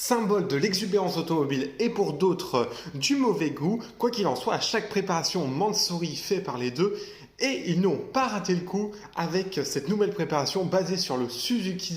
symbole de l'exubérance automobile et pour d'autres du mauvais goût. Quoi qu'il en soit, à chaque préparation Mansory fait par les deux, et ils n'ont pas raté le coup avec cette nouvelle préparation basée sur le Suzuki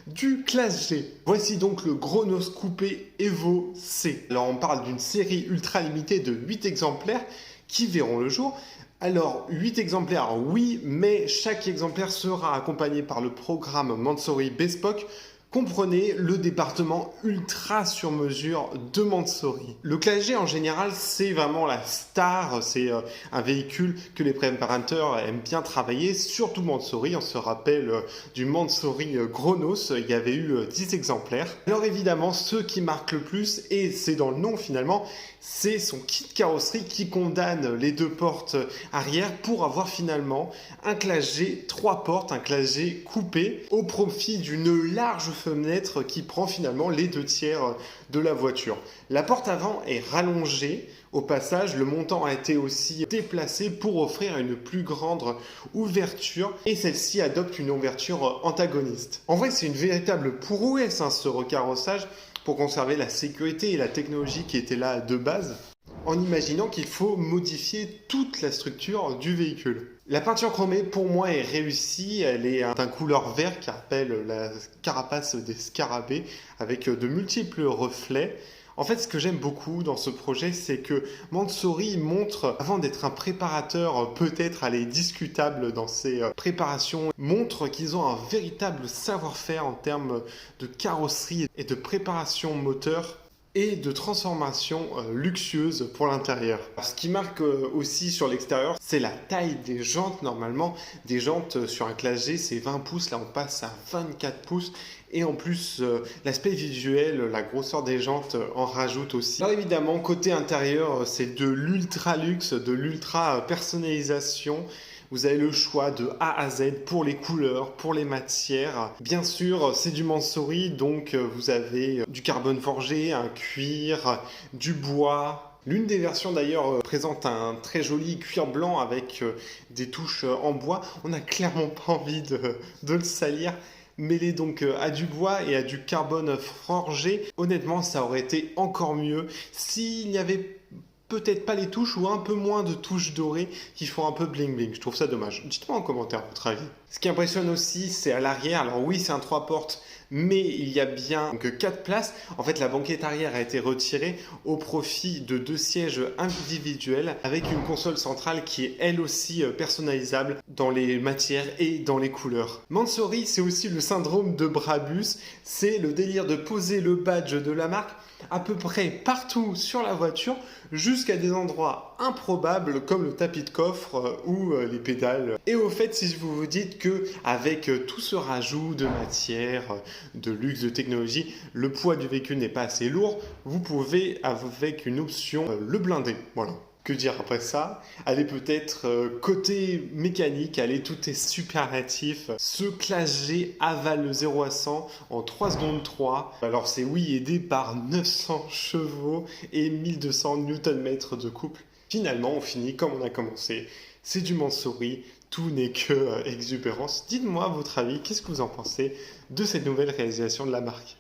du Classe G. Voici donc le Chronos Coupé Evo C. Alors on parle d'une série ultra limitée de 8 exemplaires qui verront le jour. Alors 8 exemplaires, oui, mais chaque exemplaire sera accompagné par le programme Mansory Bespoke. Comprenez le département ultra sur mesure de Mansory. Le Classe G en général, c'est vraiment la star, c'est un véhicule que les préparateurs aiment bien travailler, surtout Mansory. On se rappelle du Mansory Chronos, il y avait eu 10 exemplaires. Alors évidemment, ce qui marque le plus, et c'est dans le nom finalement, c'est son kit carrosserie qui condamne les deux portes arrière pour avoir finalement un Classe G 3 portes, un Classe G coupé au profit d'une large fenêtre qui prend finalement les 2/3 de la voiture. La porte avant est rallongée. Au passage, le montant a été aussi déplacé pour offrir une plus grande ouverture et celle-ci adopte une ouverture antagoniste. En vrai, c'est une véritable prouesse ce recarrossage pour conserver la sécurité et la technologie qui étaient là de base, en imaginant qu'il faut modifier toute la structure du véhicule. La peinture chromée, pour moi, est réussie. Elle est d'un couleur vert qui rappelle la carapace des scarabées, avec de multiples reflets. En fait, ce que j'aime beaucoup dans ce projet, c'est que Mansory montre, avant d'être un préparateur peut-être discutable dans ses préparations, montre qu'ils ont un véritable savoir-faire en termes de carrosserie et de préparation moteur et de transformation luxueuse pour l'intérieur. Ce qui marque aussi sur l'extérieur, c'est la taille des jantes. Normalement, des jantes sur un Classe G, c'est 20 pouces. Là, on passe à 24 pouces. Et en plus, l'aspect visuel, la grosseur des jantes en rajoute aussi. Alors évidemment, côté intérieur, c'est de l'ultra luxe, de l'ultra personnalisation. Vous avez le choix de A à Z pour les couleurs, pour les matières. Bien sûr, c'est du Mansory, donc vous avez du carbone forgé, un cuir, du bois. L'une des versions d'ailleurs présente un très joli cuir blanc avec des touches en bois. On n'a clairement pas envie de le salir. Mêlé donc à du bois et à du carbone forgé. Honnêtement, ça aurait été encore mieux s'il n'y avait peut-être pas les touches ou un peu moins de touches dorées qui font un peu bling bling. Je trouve ça dommage. Dites-moi en commentaire votre avis. Ce qui impressionne aussi, c'est à l'arrière. Alors oui, c'est un 3 portes, mais il y a bien que 4 places. En fait, la banquette arrière a été retirée au profit de 2 sièges individuels avec une console centrale qui est elle aussi personnalisable dans les matières et dans les couleurs. Mansory, c'est aussi le syndrome de Brabus. C'est le délire de poser le badge de la marque à peu près partout sur la voiture, jusqu'à des endroits improbables comme le tapis de coffre ou les pédales. Et au fait, si vous vous dites que avec tout ce rajout de matière, de luxe, de technologie, le poids du véhicule n'est pas assez lourd, vous pouvez avec une option le blinder. Voilà. Que dire après ça? Allez peut-être côté mécanique, allez, tout est superlatif. Ce Classe G avale le 0 à 100 en 3 secondes 3. Alors c'est oui aidé par 900 chevaux et 1200 Nm de couple. Finalement on finit comme on a commencé. C'est du Mansory, tout n'est que exubérance. Dites-moi votre avis, qu'est-ce que vous en pensez de cette nouvelle réalisation de la marque?